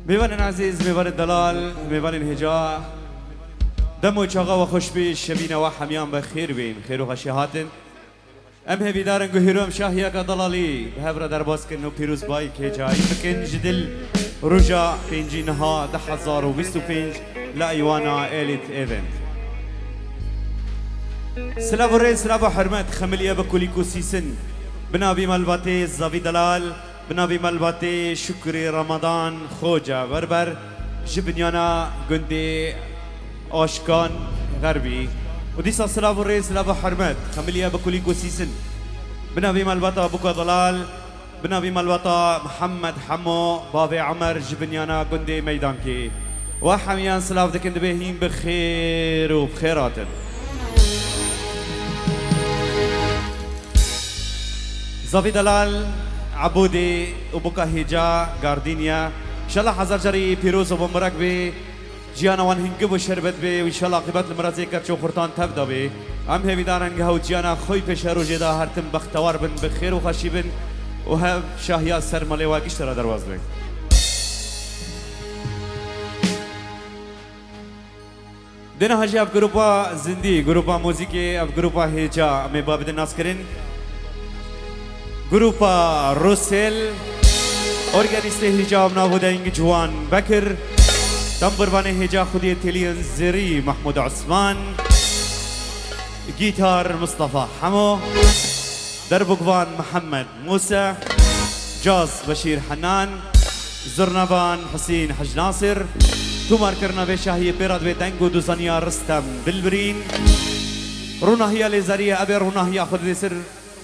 میوان عزیز، میوان دلال، میوان هجا دمو چاقا و خوش بی شبینه و حمیان بخیر بین خیر و خشیهاتن ام هبی دارن گهیروم شاهیا کا دلالی به هفر در باز کنو پیروز بای که جایی بکن جدل رجا پینجی نها 10,025 لا ایوانا ایلیت ایونت سلام و رئیس سلام و حرمت خملیه بکلیکو سیسن بنابی ملباتی زاوی دلال بنابی ملباتی شکری رمضان خوجا بربر جبنیانا گندی آشکان غربی و دیسا سلام و رئیس سلام و حرمت خملیه بکلیکو سیسن بنابی ملباتا بکو دلال بنابی ملباتا محمد حمو بابي عمر جبنيانا قندي ميدانكي وحميان سلاف دكن دبيهين بخير وبخيرات زافي دلال عبودي وبكا هيجا غاردينيا ان شاء الله حزر جري بيروز وبمرك بي جيانا وان هنقب وشربت بي وان شاء الله عقبات المرازي كرچو خورتان تبدا بي ام هيوي دارن هاو جيانا خوي بشارو جدا هرتم بختوار بن بخير وخشي بن وهاب شاهيا سرمالي واقش ترى درواز بك دنا هجي اب جروبا زندي جروبا موسيقي اب جروبا هيجا امي باب الناس كرين جروبا روسيل اورغانيست هيجا امنا وداينج جوان بكر تمبرباني هيجا خدي تليان زري محمود عثمان جيتار مصطفى حمو دربقبان محمد موسى جاز بشير حنان زرنبان حسين حج ناصر تومار كرنا بشاهي بيراد بيتنجو دوزانيا رستم دلبرين رونا هي ليزارية أبي رونا هي خد سر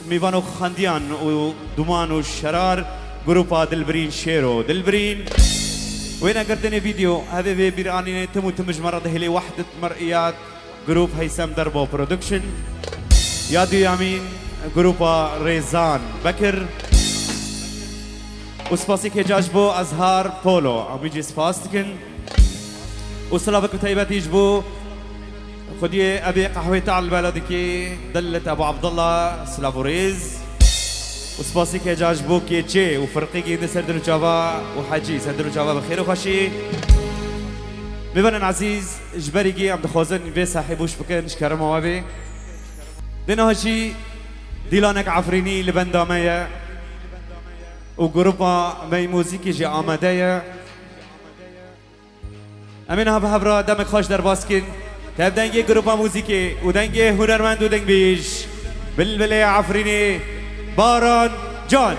ميفانو خانديان ودومان والشرار جروبا دلبرين شيرو دلبرين وين قردني فيديو هذا في بيراني تمو تمج مرة هلي وحدة مرئيات جروب هيثم دربو برودكشن يادو يامين جروبا ريزان بكر وسباسي كجاجبو أزهار بولو عم بيجي سباستكن وسلابك وتايبات يجبو خدي أبي قهوة على البلدكي دلت أبو عبد الله سلافوريز وسباسي كجاجبو كيتشي وفرقيكي نسردر جافا وحاجي سردر جافا بخير وخشي ببنان عزيز جبريكي عم دخوزن بي صاحبوش بكن شكرا موابي دينا هشي ديلانك عفريني لبندامية وجروبا مي موسيقي جي آمادية امينها بهبرا دمك خوش در باسكن تاب دنگي جروبا موسيقي ودنگي هنرمند ودنگ بيش بلبلي عفريني باران جان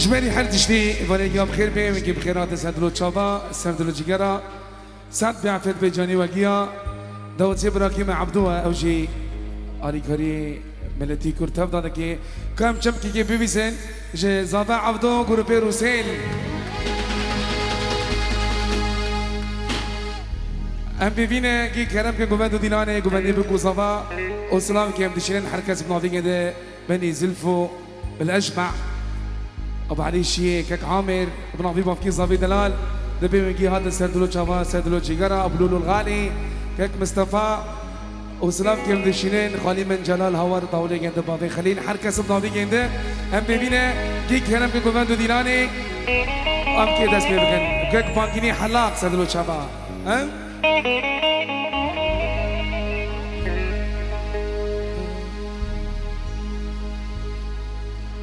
جمالي حال تشتي فاليكم بخير بيه ويجي بخيرات سندلو تشافا سندلو جيجارا سعد بعفت بجاني وقيا داود زبرا كيما عبدوها اوجي علي كاري ملتي كرتاب دادكي كم چمكي كي بيبيسن جي زافا عبدو غروبي روسين ام بيبينا كي كرم كي غوفندو ديلاني غوفندي بكو زافا وسلام كي مدشرين حركات بنافين كده بني زلفو بالاجمع ابو علي شيء كك عامر ابن عبيب مفكي صافي دلال دبي مجي هذا سردلو شافا سردلو جيجارا ابو لولو الغالي كك مصطفى وسلام كيم دشينين خالي من جلال هوار طاولي جند بابي خليل حركه صبنافي جند ام بيبينا كي كرم كي كوفاندو ديلاني ام كي داس بيبكن كك بانكيني حلاق سردلو شافا ها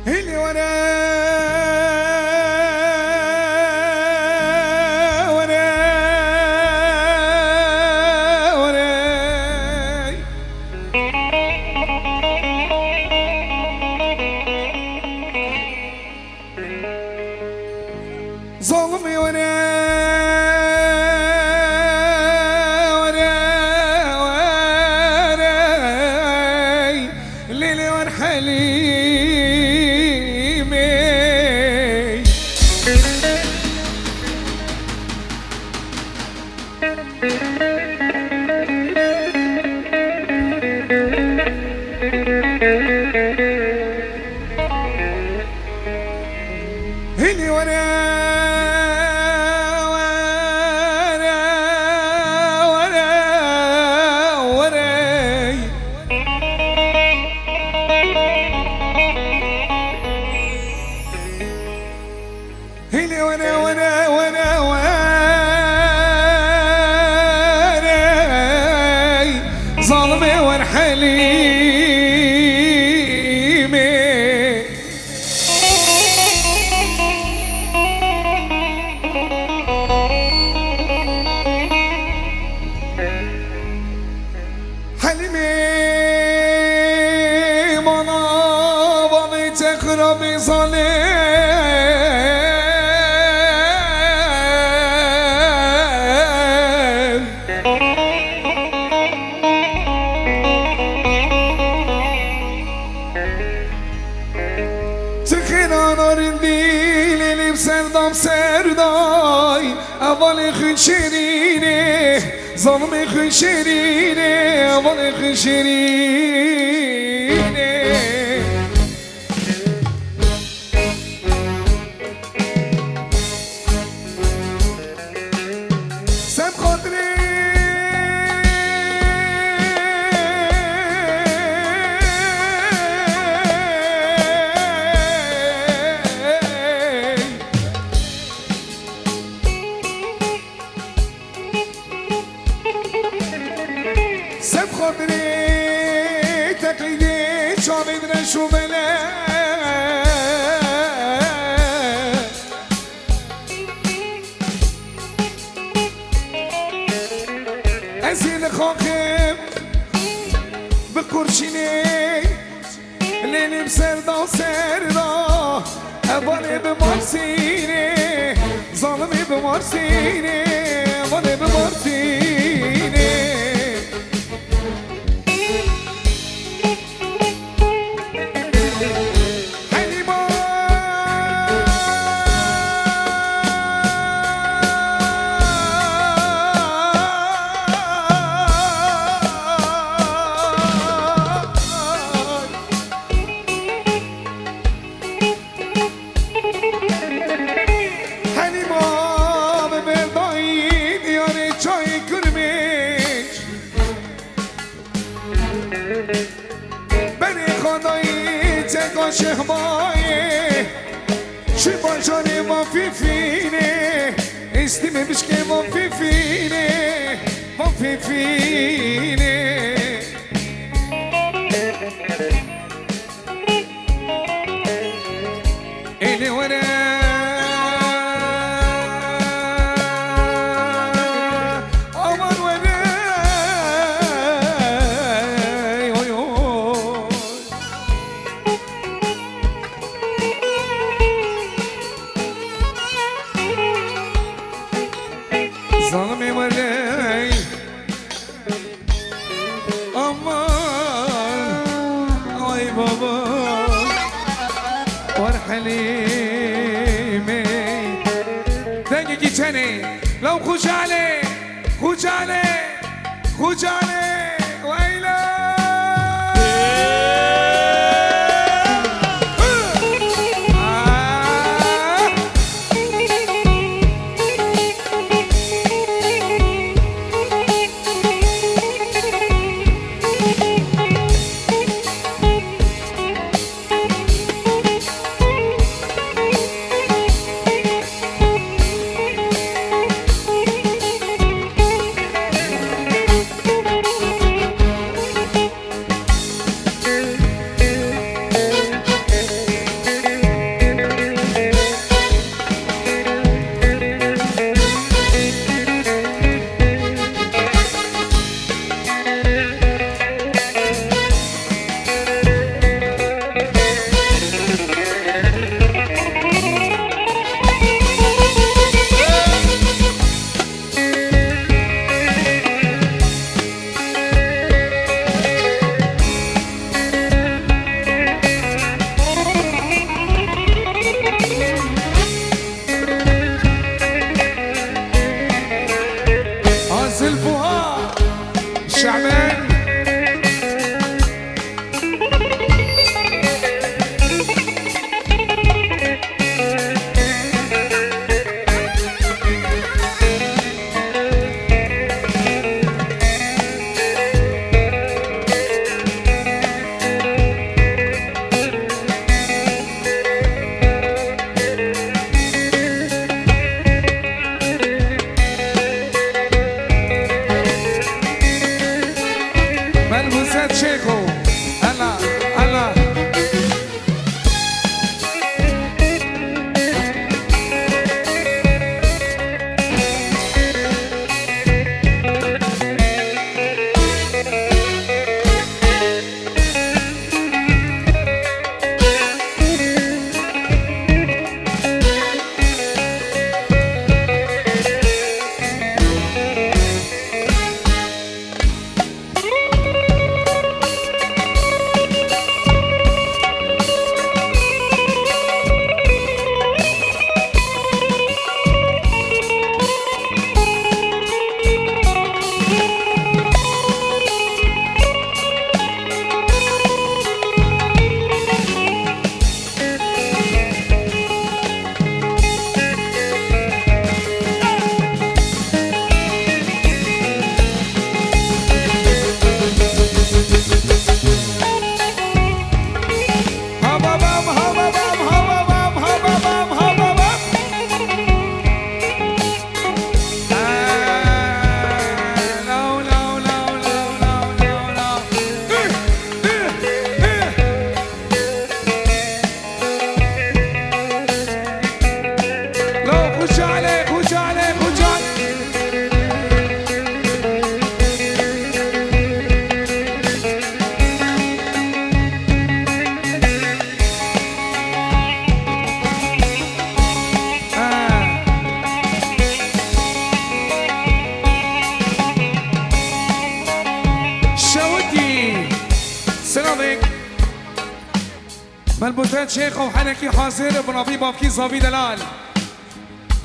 اللي وانا ظلمي ليلي ورحليمي اللي ظالمي ورحليمي حلمي منابض تقرب ظلم تخينا نار الدين اللي بسردم سرداي أولي خنشريني ظلمي خنشريني أولي خنشريني سب خاطري سب خاطري تقليدي شامد رشو بلا أزيل خاكم بكرشيني ليلي بسردا وسردا أبالي بمارسيني ظالمي بمارسيني أبالي بمارسيني بني خدایی تکا شهبایی چه باجانه ما فی فینه استیمه بشکه ما فی فینه ما فی فینه ایلی ورا آمان ورا ظالمي وراي أمان أي بابا ورحليمي دقيقة تاني لو خوش عليه خوش عليه خوش عليه ويلا شعبان ملبوسات شيخو هلا هلا ملبوسات شيخ وحنكي حاضر بنبي بافكي صافي دلال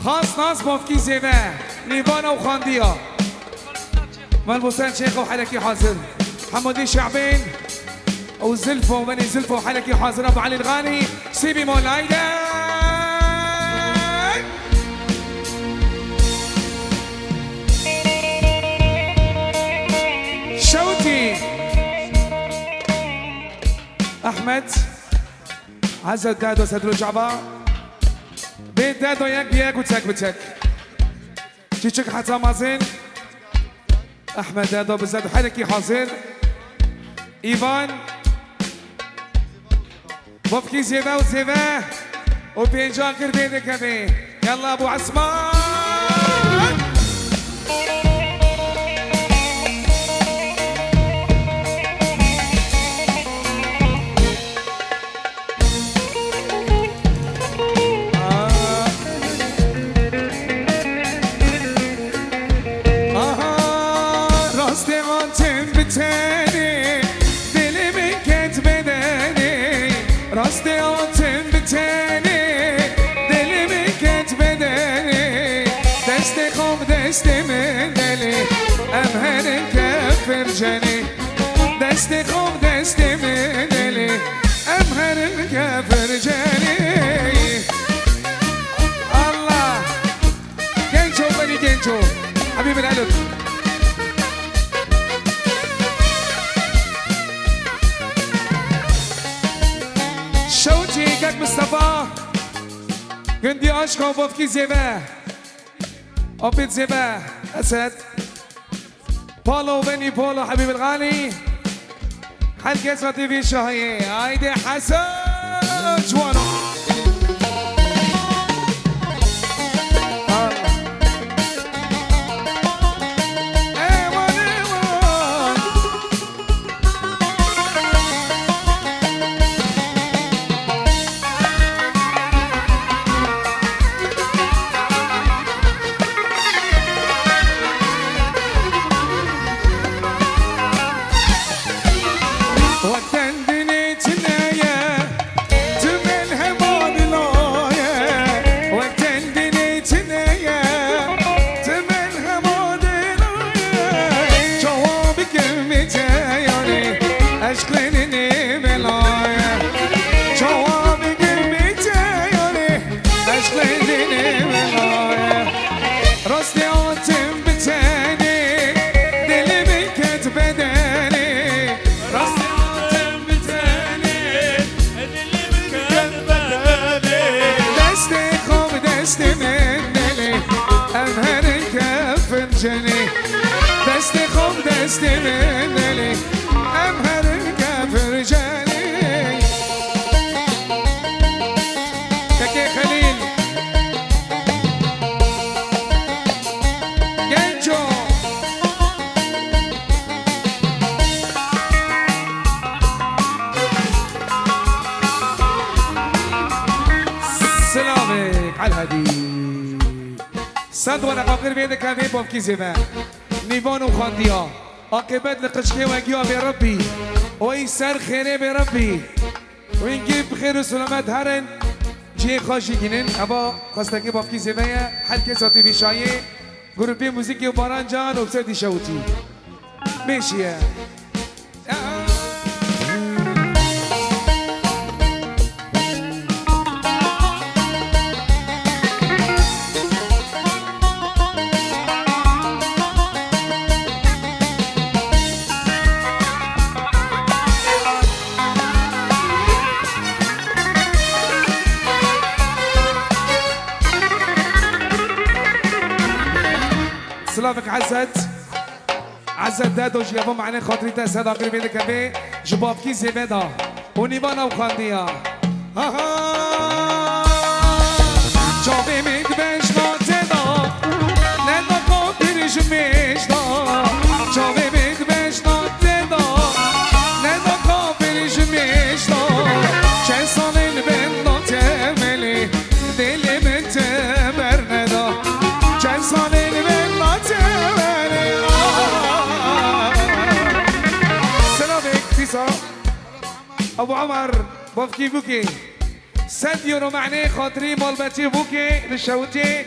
خاص ناس بافكي زينه نيفانا وخانديا ملبوسات شيخ وحنكي حاضر حمودي شعبين وزلفه وبني زلفه وحنكي حاضر ابو علي الغاني سيبي مولايدا شوتي احمد عزة الداد وسدر الجعبة بيت دوياك بياك وتك بتك تشك حتى مازن احمد دادو بزاد حالكي حاضر ايفان بوفكي زيفا وزيفا وبينجان كربيني كمان يلا ابو عثمان دستي من دلي أمهر كفر جني دستي خوب دستي من دلي أمهر كفر جني الله جنشو بني جنشو حبيب العلم شوتي كاك مصطفى قندي أشكو بوفكي زيباه أبيت زبا أسد بولو بني بولو حبيب الغالي حلقة صوتي في شهية هايدي حسن جوانو دستي خوب دستي من دلي أمهر كفر جاني كاكي خليل جنجو سلامك على الهدي صد وانا قاقر بيدك هذي بوفكي زمان نيفان وخانديا عاقبت لقشكي وقيا بربي ويسر خيري بربي ونجيب خير وسلامات هرن جي خاشي جنين ابا خاصتك بوفكي زمان حلقة صوتي في شاية جروبي موسيقي وباران جان وبسدي شوتي ماشي سلامك عزت دادو جيابو معنى خاطري تسد آخر بيدك كبه جباب كي زبدا ونيبانا وخانديا جابي ميك بيش ناتدا ندا كوبيرش ميشدا جابي ميك بيش ناتدا ندا كوبيرش ميشدا چه سالين بين ناتملي دلی من تمر ندا چه سالين بين ناتملي سلامك تيسا ابو عمر بوفكي بوكي سد يورو معناه خاطري مالبتي بوكي للشوتي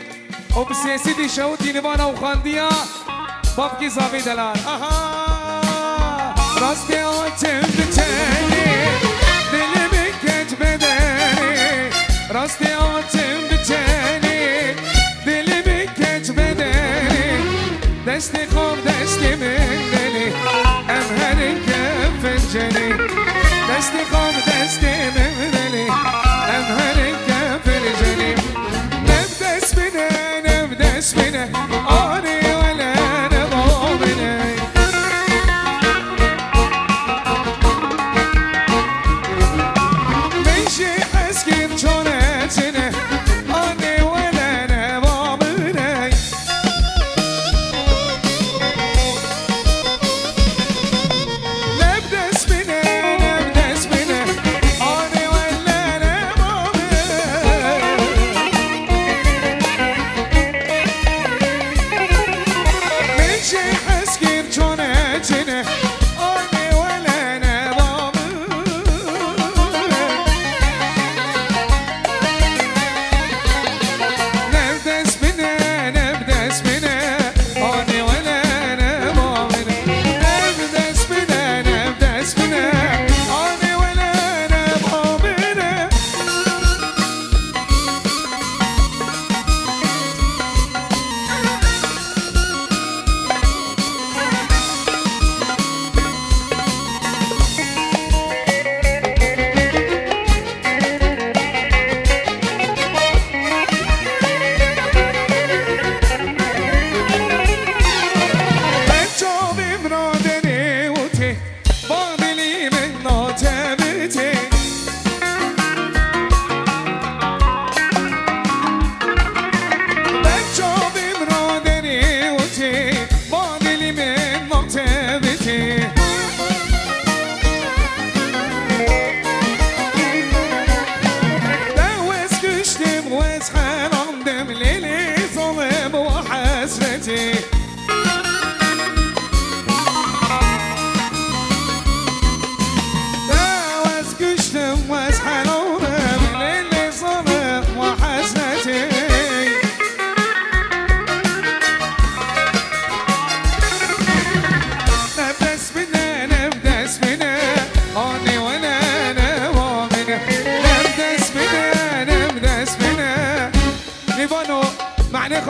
وبسياسي دي شوتي نبانا وخانديا بوفكي صافي دلال راستي آتم بتاني دلی بكت بدني راستي آتم بتاني دلی بكت بدني دستي خوب دستي من دلي أمهر كفن جني دستي خوب دستي من دلي أمهر كفن جني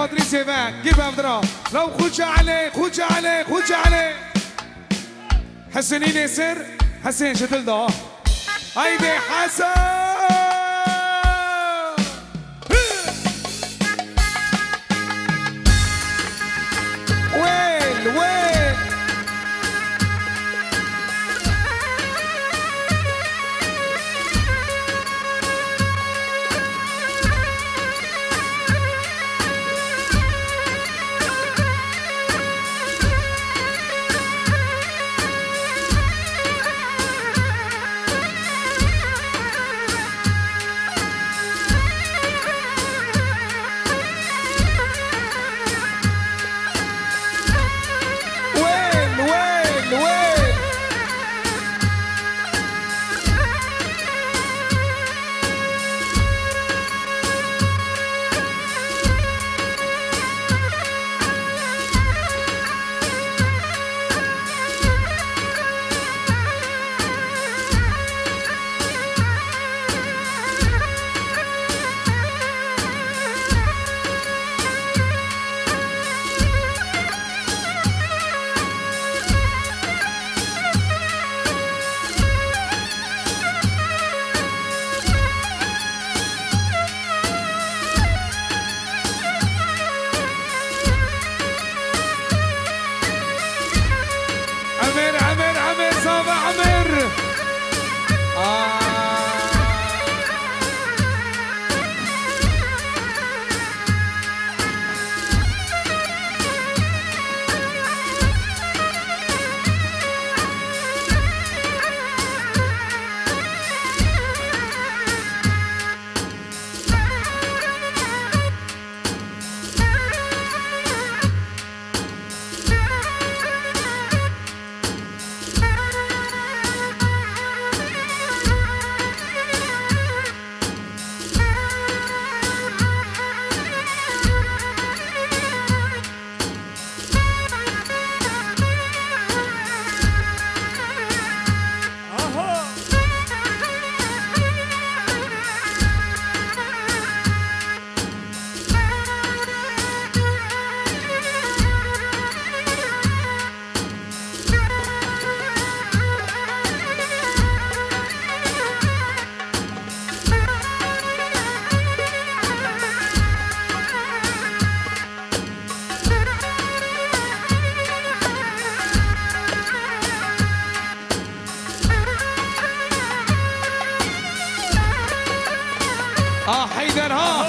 ناطري سيفان جيب افدرا لو خوش عليه خوش عليه خوش عليه حسنين يسر حسين شتل ده هيدي حسن ويل ويل حيدر ها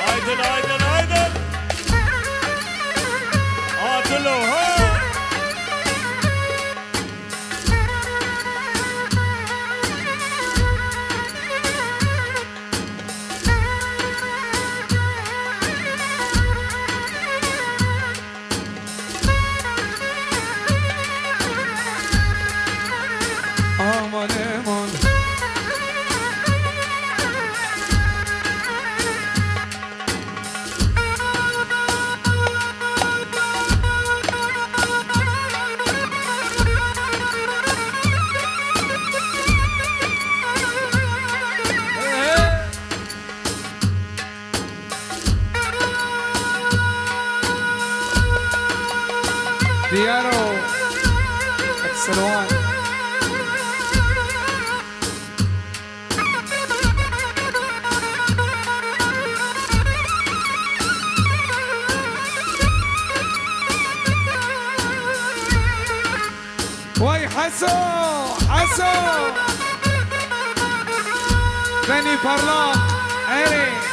عايدل عايدل عايدل عادلو ها aman aman Diaro Excellent وي حسو حسو بني فرلاق عيني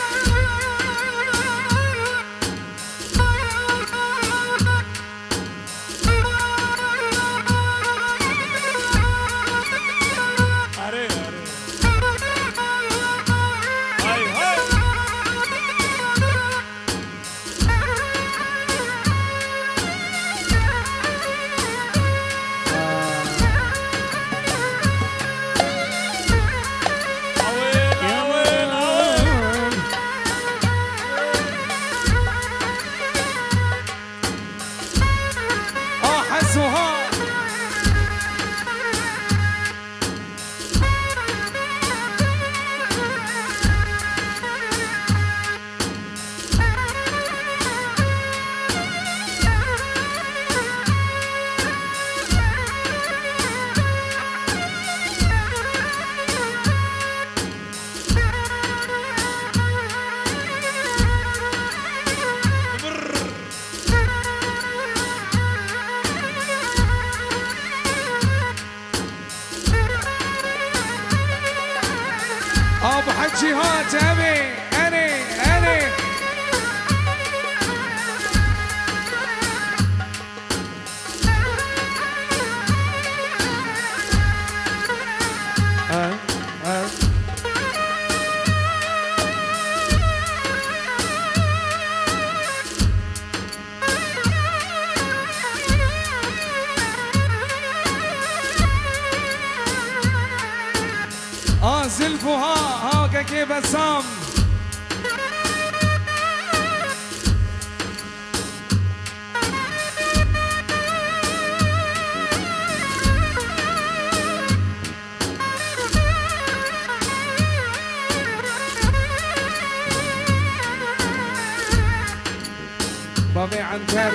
بابي عنتر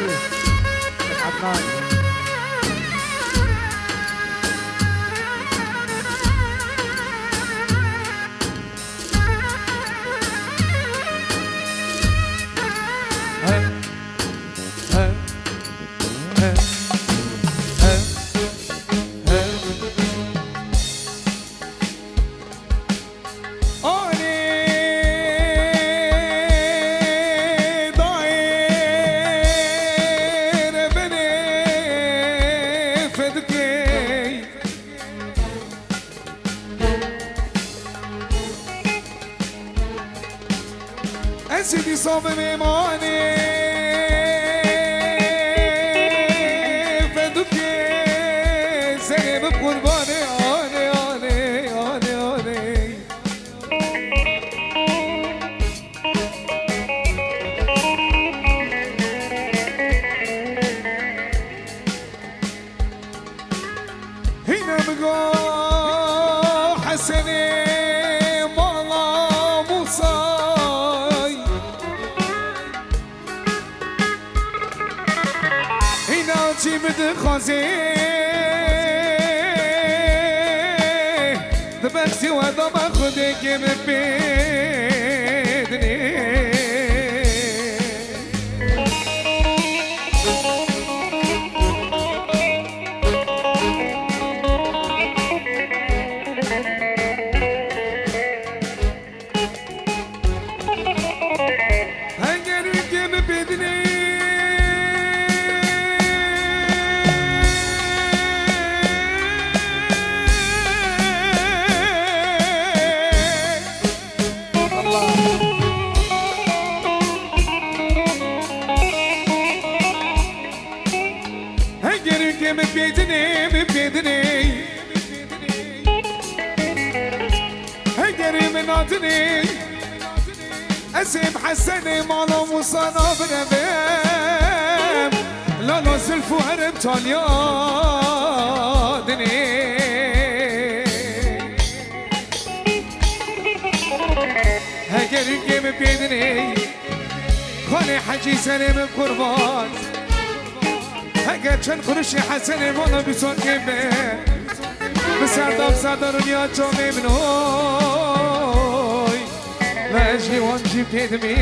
عدنان سيدي صوب ميماني فدوكي زي بقرباني اني اني اني اني هنا بقى حسني مالا موسى جيب خازي دبختي وهذا ما خدك من بيدني هنجرك من بيدني بيدني هجري من عدني اسم حسني مالا وصانا بنبيم لا نزلف وهرب تاليادني هجري بيدني خاني حجي سليم بقربان هكذا كان كلشي حسن مولا بيسون كيمي بسردم صدر يا تومي من هوي لا اجي وانجي بيدمي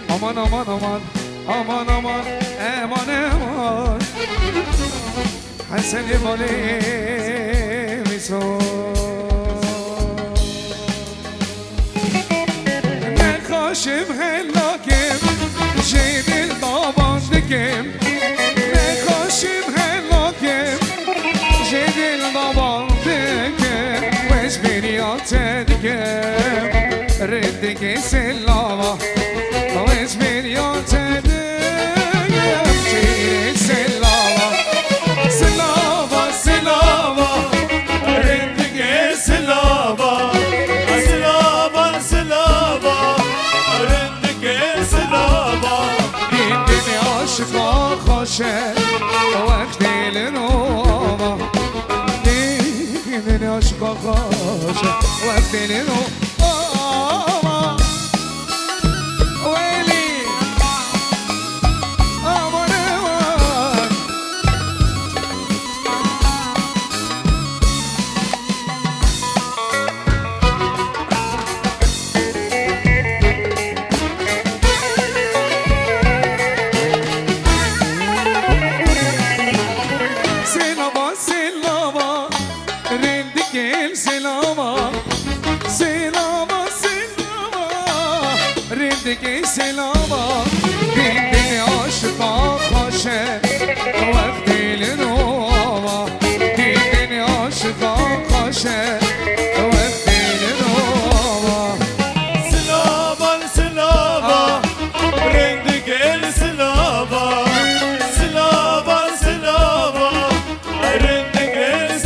امان امان امان امان امان امان امان حسن مولي بيسون نخاشم هلاكم جيد الطبان دكم نخاشم هلاكم جيد الطبان دكم وش بريات دكم ردك سلامة وش بريات دكم جيد سلامة سلامة سلامة ردك سلامة سلامة سلامة ردك سلامة عشقا خوشه وقت لنوما دیدن عشقا خوشه وقت لنوما ویلی آمان امان ردك سلامة دیدن عشقا خوشه وقت لنوما دیدن عشقا خوشه وقت لنوما سلامة سلامة ردك سلامة سلامة سلامة ردك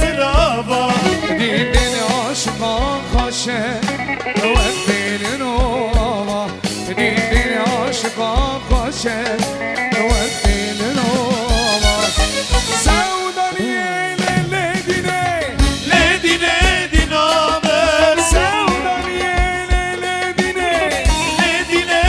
سلامة دیدن عشقا خوشه وقت لنوما دیدن عشقا خوشه وقت لنوما سودانیه لدینه لدینه دینامر سودانیه لدینه لدینه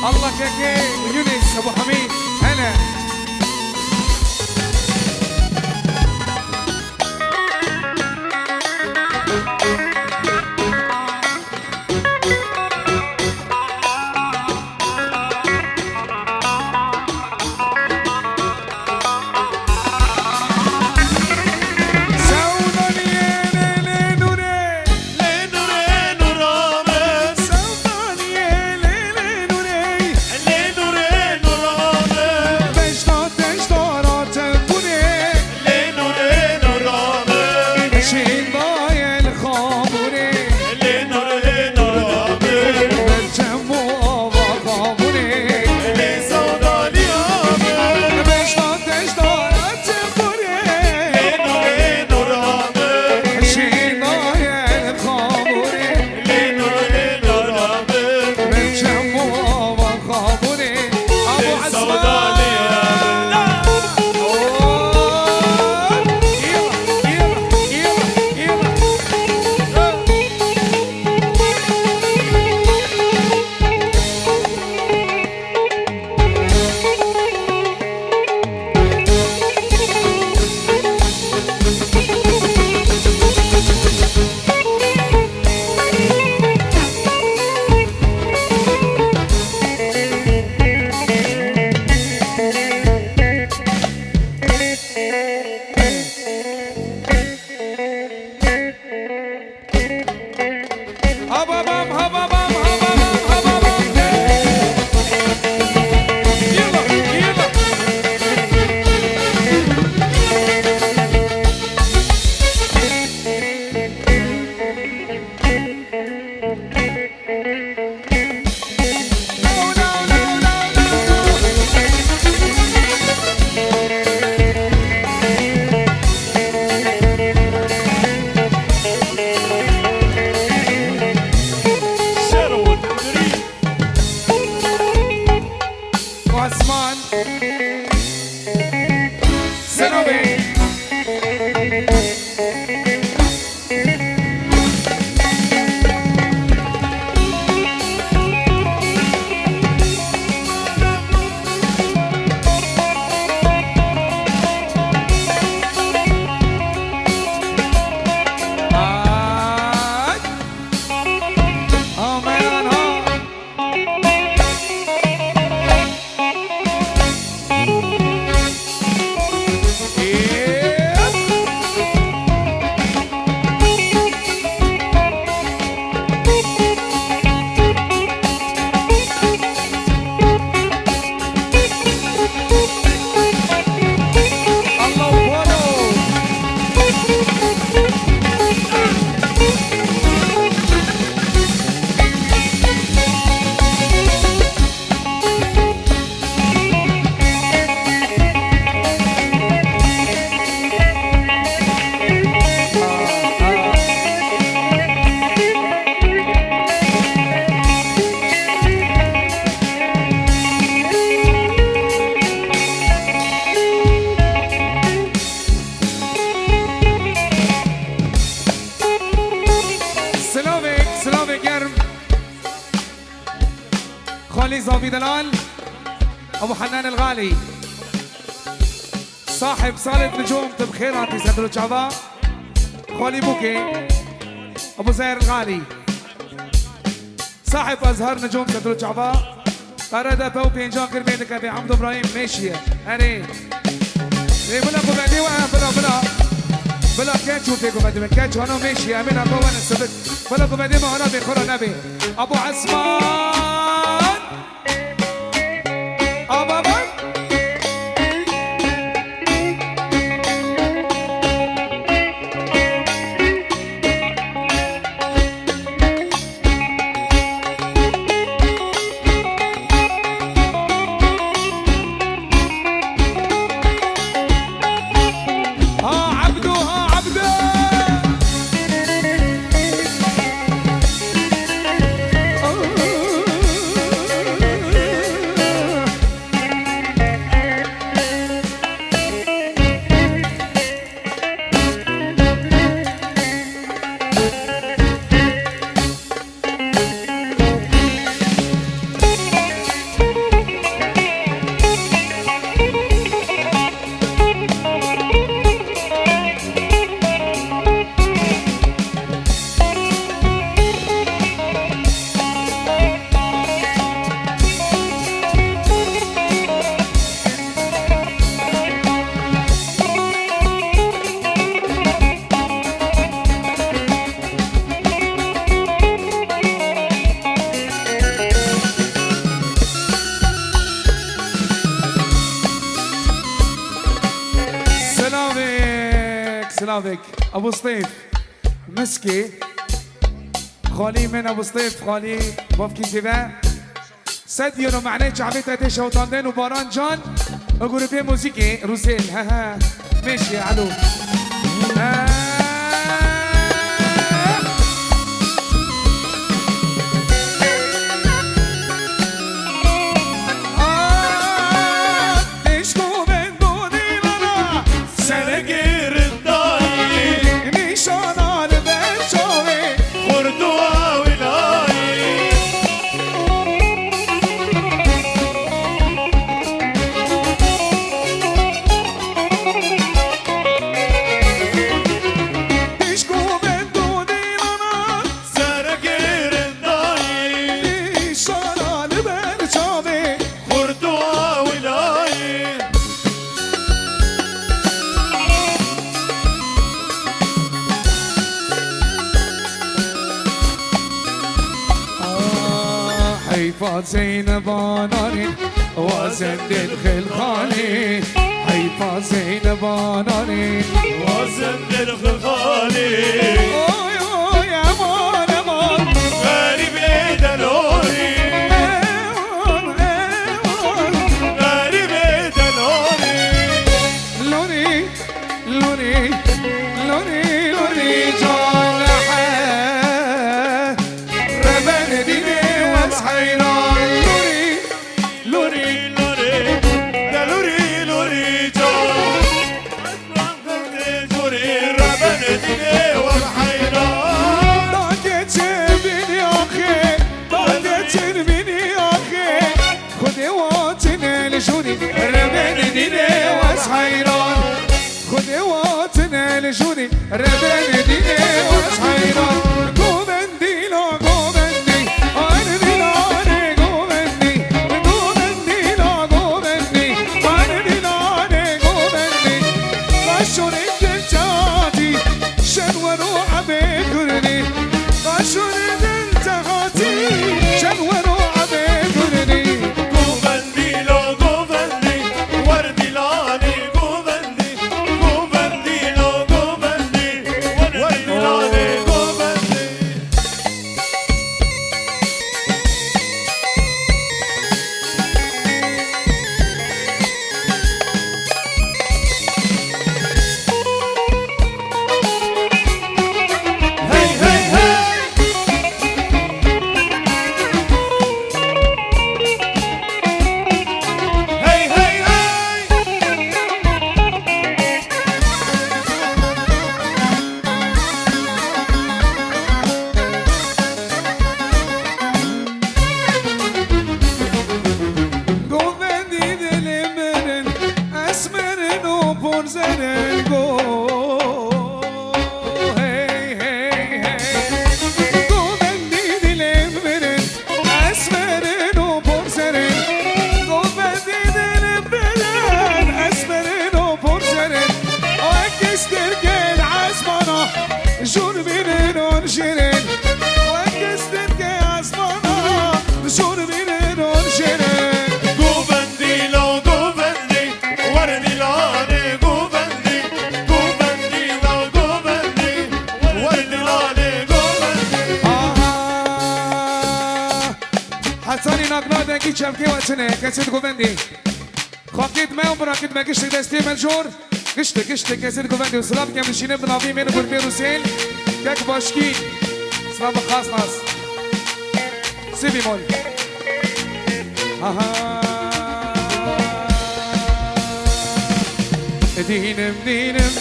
الله كاكي يونس ابو حميد هلا خالي زافي دلال ابو حنان الغالي صاحب صالة نجوم تبخيراتي سندرو شعبا خالي بوكي ابو زاهر الغالي صاحب ازهر نجوم سندرو شعبا قرادة بو بينجان كرمينك ابي عمدو ابراهيم ماشية هني بلا قبادي بلا كاتشو فيكم بدي كاتشو انا ماشي امين ابو وانا السبت بلا قبادي ما انا بخور نبي ابو عثمان ابو سلامك ابو سطيف مسكي خالي من ابو سطيف خالي بافكي زيبا سديونو معناه شعبيتها تيشا وطاندين وباران جان اقول في موسيقى روسيل ها ها ماشي علو زينب ناري وزند الخلخالي حيفا زينب ناري وزند الخلخالي اوي يا مان مان غريب دلوري غريب دلوري لوني لوني لوني لوني جان حا ربنا ديني وصحينا جوني ربنا ديني وصحينا قومندي لا قومندي انا ديناني قومندي قومندي لا قومندي انا ديناني قومندي قشون الدلتاتي شنورو عبيكرني قشون الدلتاتي شنورو عبيكرني قومندي لا قومندي وردي لاني كاسيد كوفندي خاكيد ما وبراكيد ما قشتك دستي ملجور قشتك كاسيد كوفندي وسلام كامل الشينب بنعطيه من قربي روسين كاك باشكي سلام خاص ناس سيبي مول دينم دينم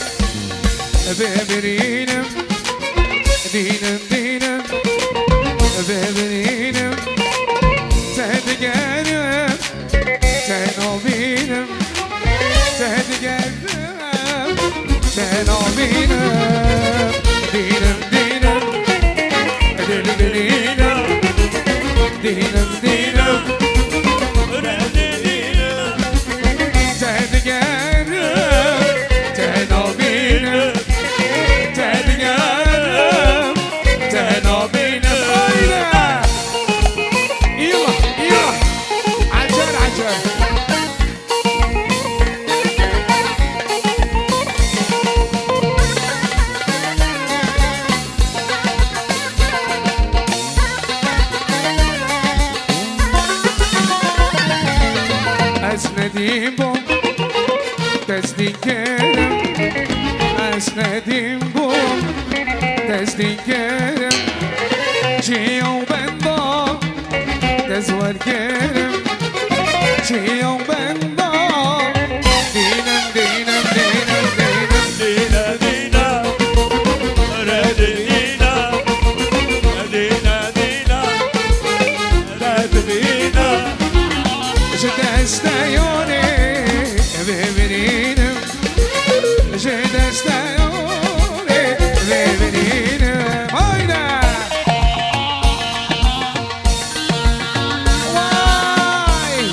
بابرينم دينم دينم بابرينم تهدقانم تنوبينم تهدقانم تنوبينم دينم دينم دينم دينم دينم ندیم بوم دستی کرم اش ندیم بوم دستی کرم چیو بندا دزور کرم چیو بندا دینم دینم دینم دینم دینا دینا رد دینا دینا دینا رد دینا دستایونه ببینم دستایونه ببینم هایده وای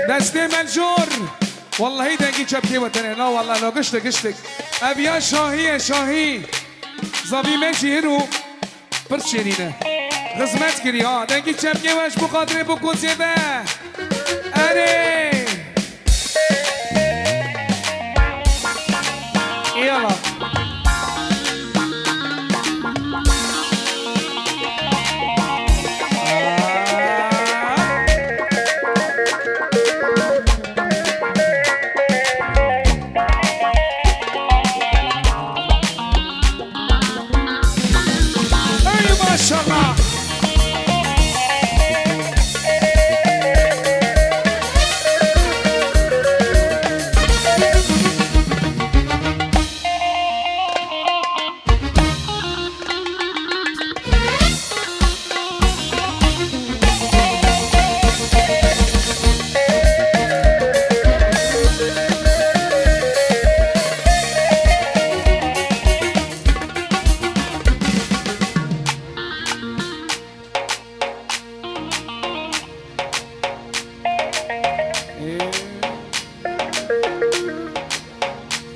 دستی ملجور والله دنگی چپکی وطنه لا والله لا قشتك قشتك ابیا شاهی شاهی زبی مشی رو پرچینینه خدمت کری ها دنگی چپکی وش بخاطر بکوزیه به اره یالا ماشاءالله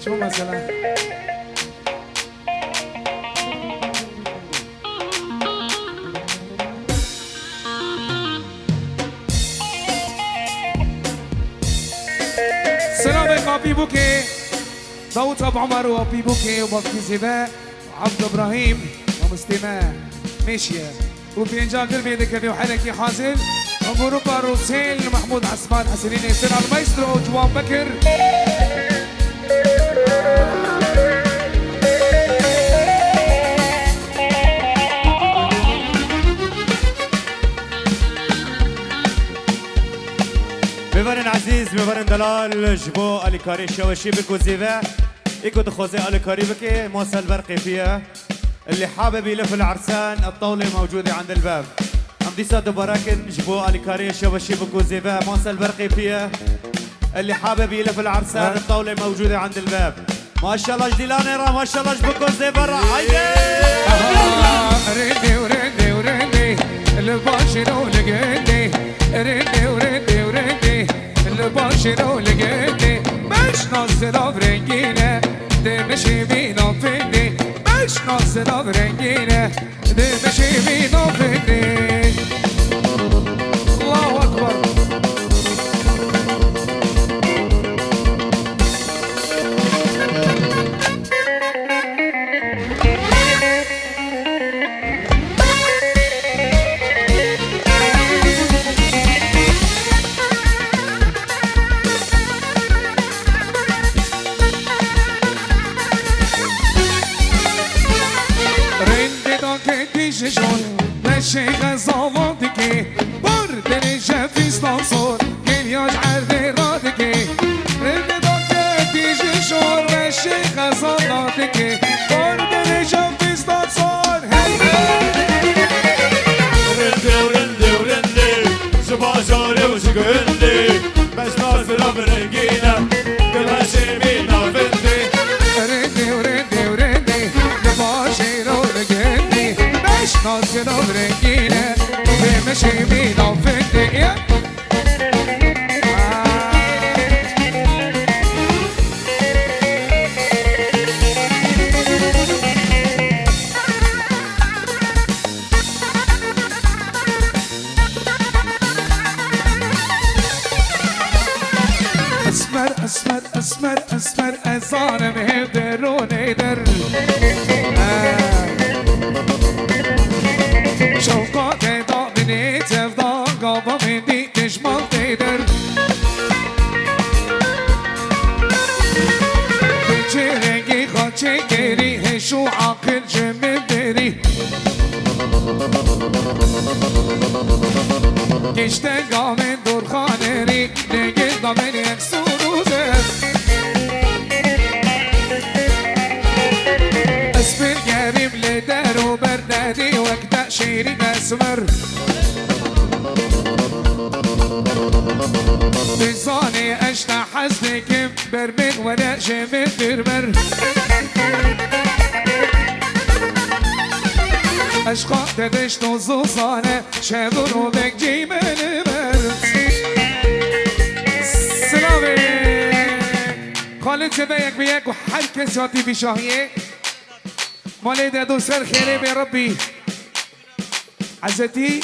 شو مثلا سلام ابي بوكي داوود ابو عمر وابي بوكي وبابكي زباء وعبد ابراهيم ومستمع ماشيه وبينجا قلبي ذيك في وحلكي حازم ومبروك روسيل محمود عثمان حسنين ياسر المايسترو جوان بكر میبرن عزیز میبرن دلال جبو الیکاری شوشی بکو زیوه ایکو دخوزي الیکاری بكي موصل برقي فيها اللي حابب يلف العرسان الطاولة موجودة عند الباب عم صاد براكن جبو الیکاری شوشی بکو زیوه موصل برقي فيها اللي حابب يلف العرسان الطاولة موجودة عند الباب ما شاء الله جديلاني را ما شاء الله جبكو زيفر عايدي رندي ورندي ورندي الباشر ولقيتي رندي ورندي ورندي الباشر ولقيتي مش ناصر برنجينه دمشي بينا فندي مش ناصر برنجينه دمشي بينا فندي الله اكبر شون مشي زوالتكي برد الجاف يستنصر كل يجعل ذراتكي رد دوكي شون مشي زوالتكي برد الجاف يستنصر رندي ورندي ورندي زباجاري وشقندي بس ناصر برنجينا كل هالشي مينا فندي رندي ورندي ورندي لباشر ولقندي ناصر برنجينه بمشي بينا فندي صانم هدرون هدر شوقات ضامني تفضى قابا مني تشمل تدر بجرقي خاتشي كيري هشو عاقل جمل دري گشته گامن دورخانه ری نگه دامن یک سروزه اسپر گریم لدر و بردادی وقت شیری اسمر بزاني اشتا حزنكم برمن ولا شمن برمر اشقا تدشت و زوزانه شبر و بگجی من برد سلامه خالد شده یک به یک و هر کس یاتی بی شاهیه مالی دادو سر خیره به ربی عزتي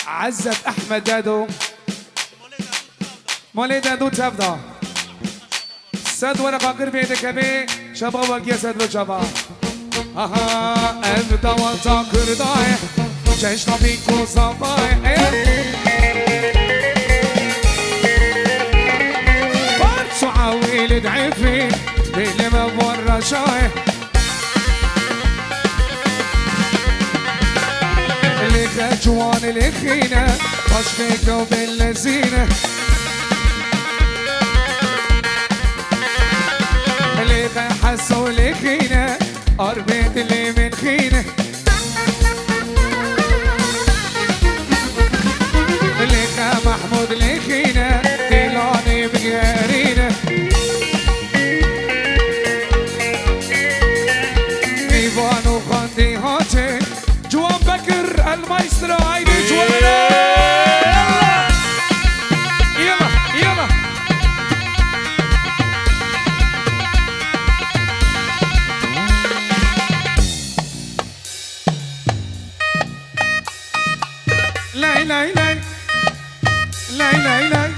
عزت احمد دادو مالی دادو تفدا صد ورقا قربی دکبه شبا وگیه صد و شبا آها ابدا و تا کردای چشم بیکو صفای فرش عویل دعفی دل مبور رشای اللي خجوان الخينة خشفك وباللزينة اللي حسوا الخينة قربت اللي من خينة اللي محمود الخينة ديلاني بجارينة نيفان وخاندي هاتي جوان بكر المايسترو هايدي جوانا يلا يلا لاي لاي لاي لاي لاي لاي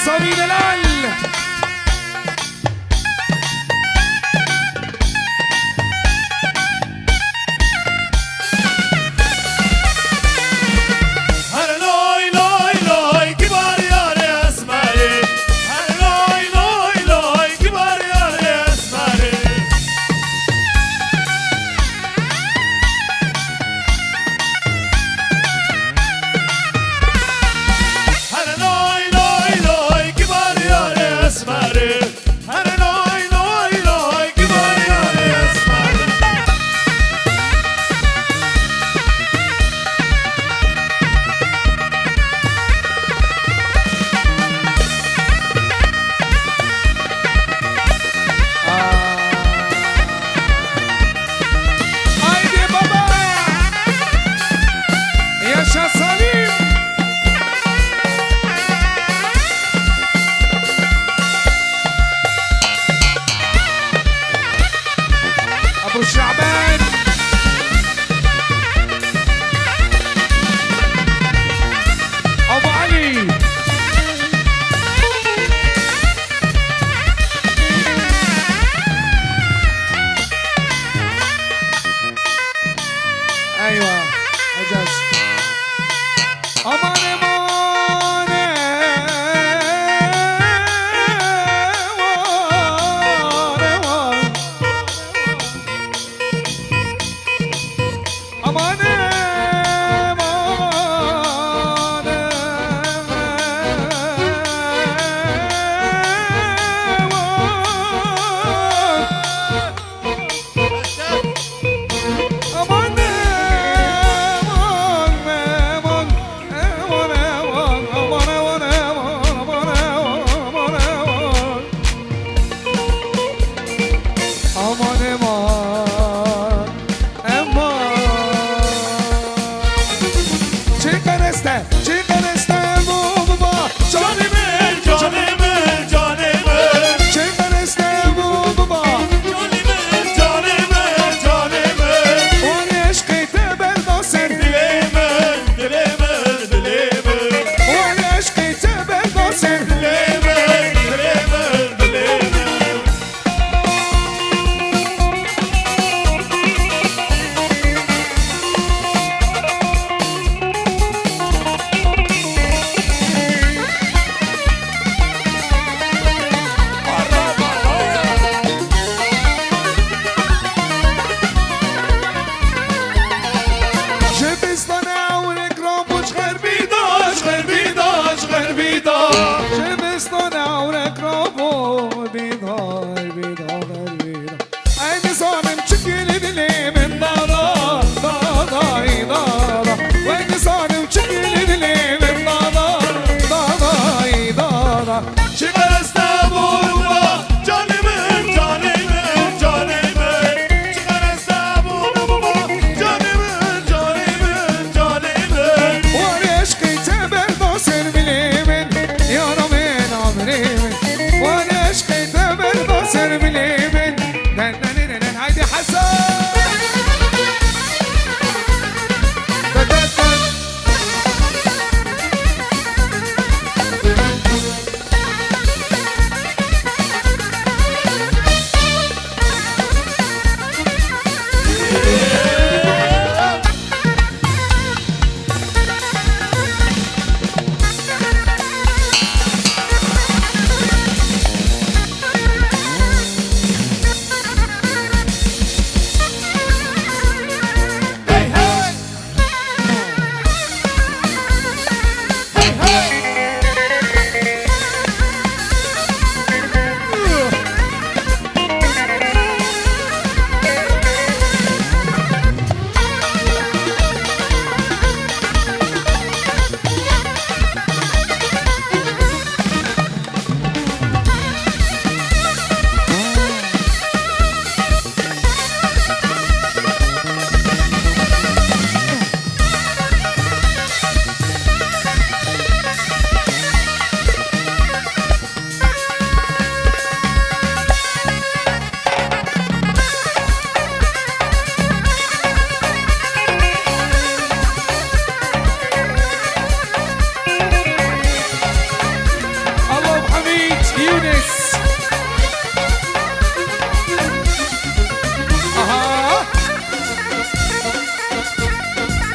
صبي دلال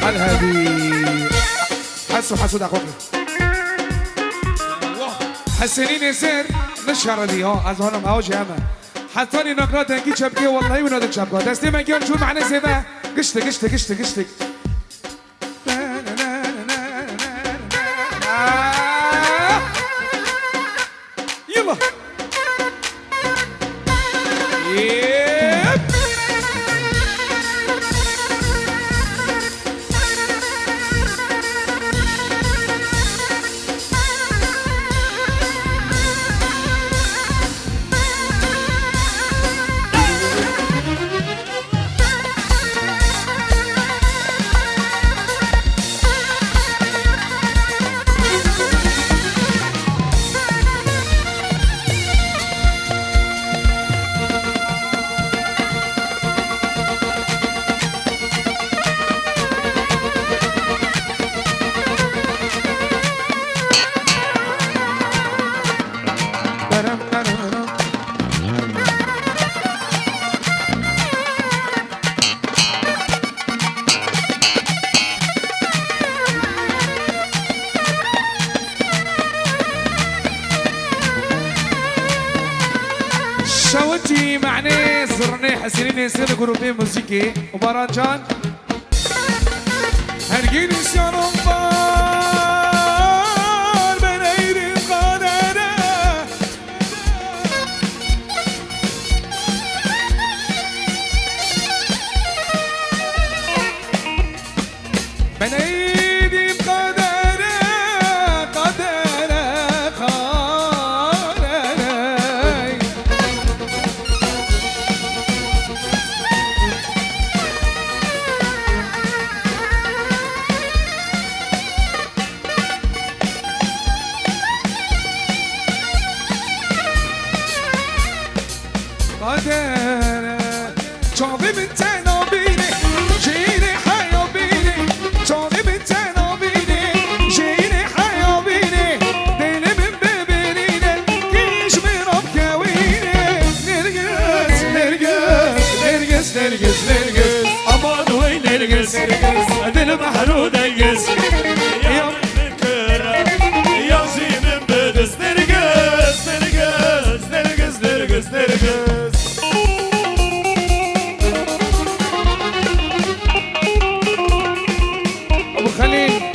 الهادي حسود اخوك حسنين يسير نشهر لي از هونم اوج همه حتى نقرات انكي شبكه والله ونادك شبكه دستي ما كان شو معنى سيبه قشتك يلا شوتي معني صرني حسيني يصير جروبين موسيقي وبرانجان هرجين نسيان انبار من ايدي قادرة من ايدي قادرة شعبي من تنابيني جيني حيابيني شعبي من تنابيني جيني حيابيني ديني من ببريني كيش من أبكاويني نرقص أمان وين نرقص دل محلو دنقص يا من كرة يا زي من بدس نرقص أبو خليل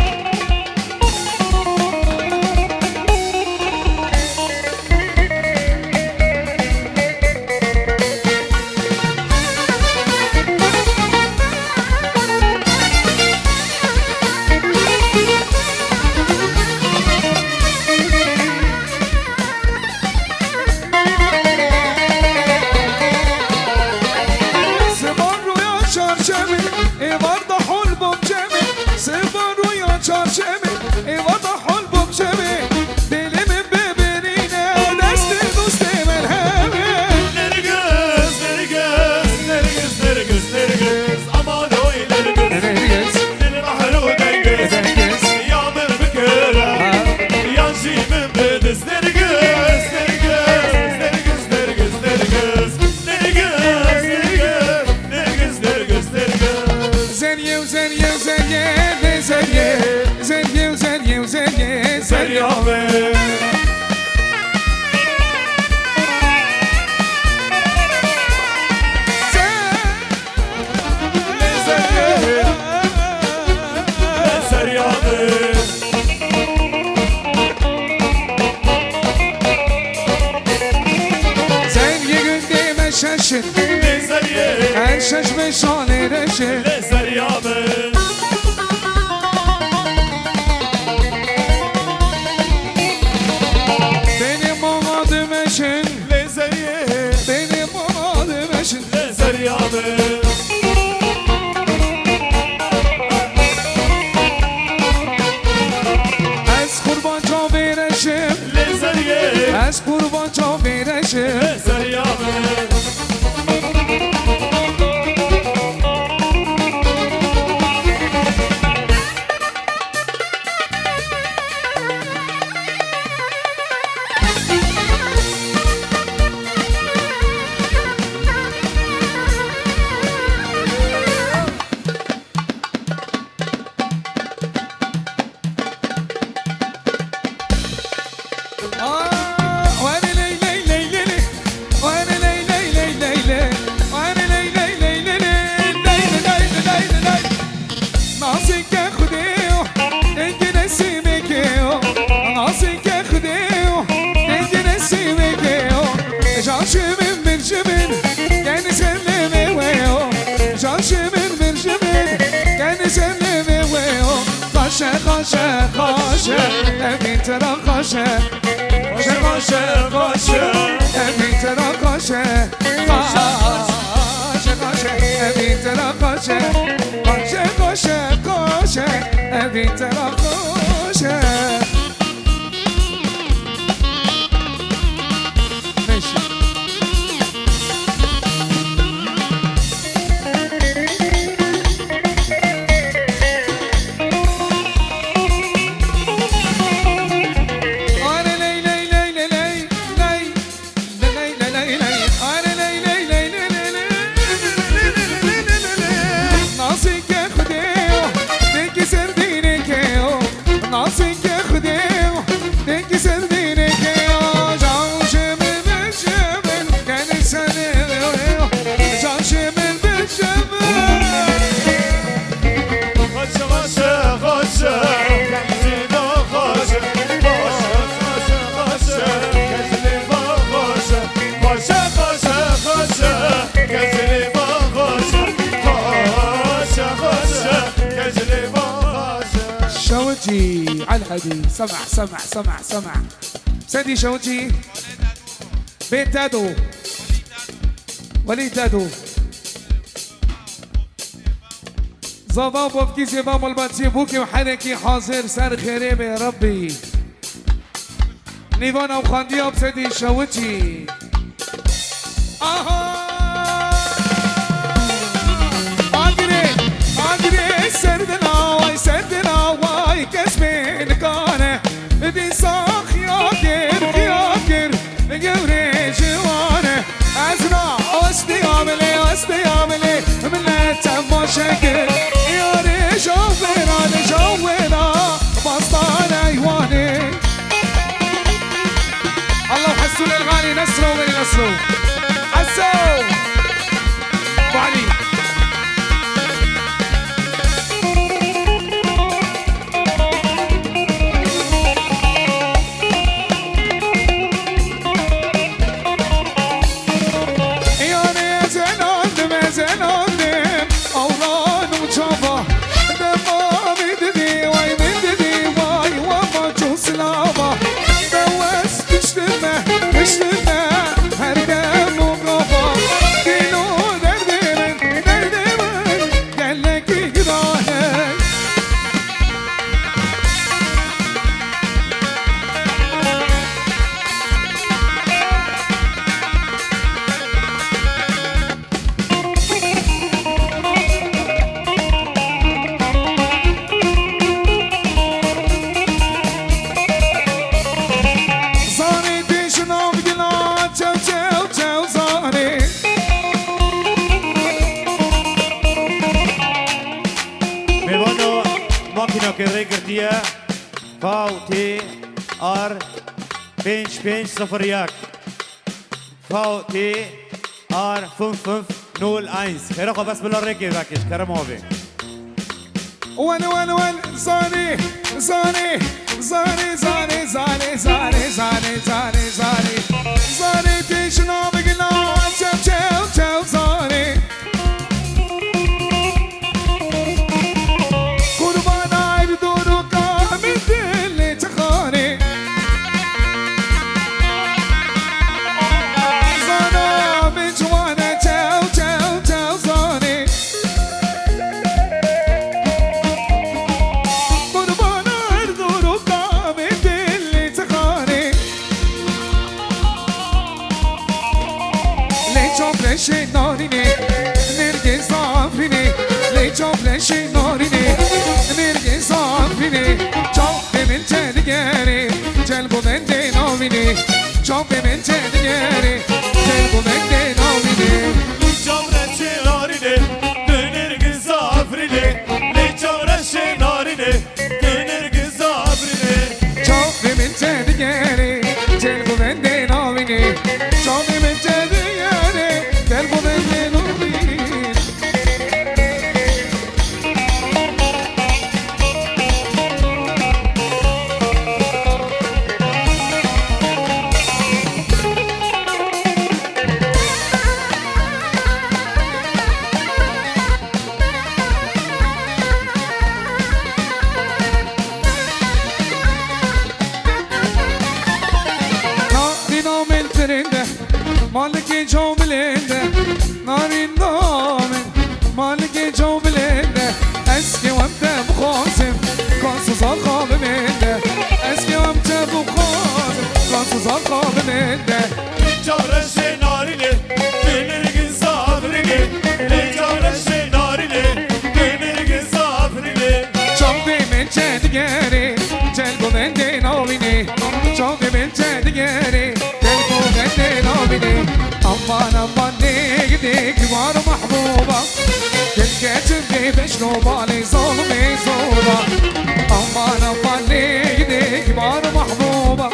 شش بشانه رشه لزریامه benim mamadımışın لزریه benim mamadımışın لزریامه از kurban çok vereşim لزریه az kurban çok vereşim لزریامه خوشه خوشه ابین ترا خوشه خوشه خوشه خوشه ابین ترا خوشه خوشه خوشه ابین ترا خوشه خوشه خوشه خوشه ابین ترا خوشه ماشي شوجي على الهدي سمع سيدي شوجي بيت دادو وليد دادو زبا بوبكي زبا مالباتي بوكي وحنكي حاضر سر خيري يا ربي نيفانا وخانديا بسيدي شوجي سردنا واي كسبين كانه بيصاخ ياكر يوري جوانه ازرع استياملي من تم شكر يوري جونا بسطان ايواني الله حسوا للغالي نسروا من نسروا حسوا وعلي فاو تي ار بنش صفر فاو تي ار 5501 خيركم بس بالله ركي باكش كرم هوبي وين زاني تيشنا بقنا تشاو زاني چندگری چند گوینده نوینه چون من چندگری چند گوینده نوینه امان امان نگدی کبار محبوبه دل کتبی بشنو بالي ظلمي زولا امان امان نگدی کبار محبوبه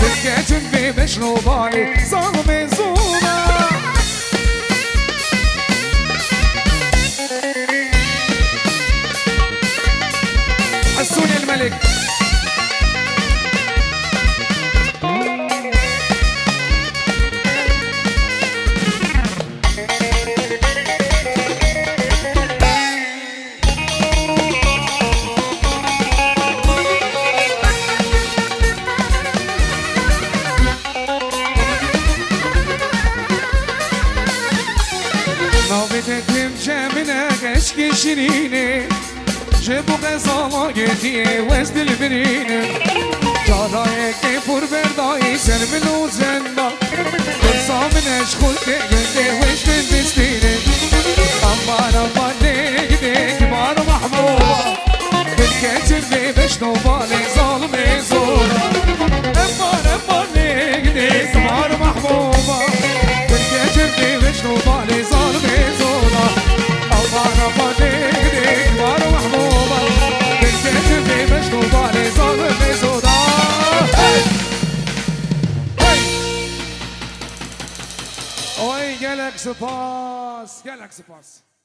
دل کتبی بشنو بالي ظلمي زولا حسوني الملك نوبتتم جمنك اشكي شيريني جبو غزالا گردیه وز دل برینه جارای که پر بردایی سر منو زنده برسامنش خلقه گنده وش من بستینه امان امان نگده کبار محبوبه دل کتر بی بشنو بالي ظالمي زورا امان امان نگده کبار محبوبه دل کتر بی بشنو بالي ظالمي زورا امان امان نگده کبار محبوبه Galaxy Pass.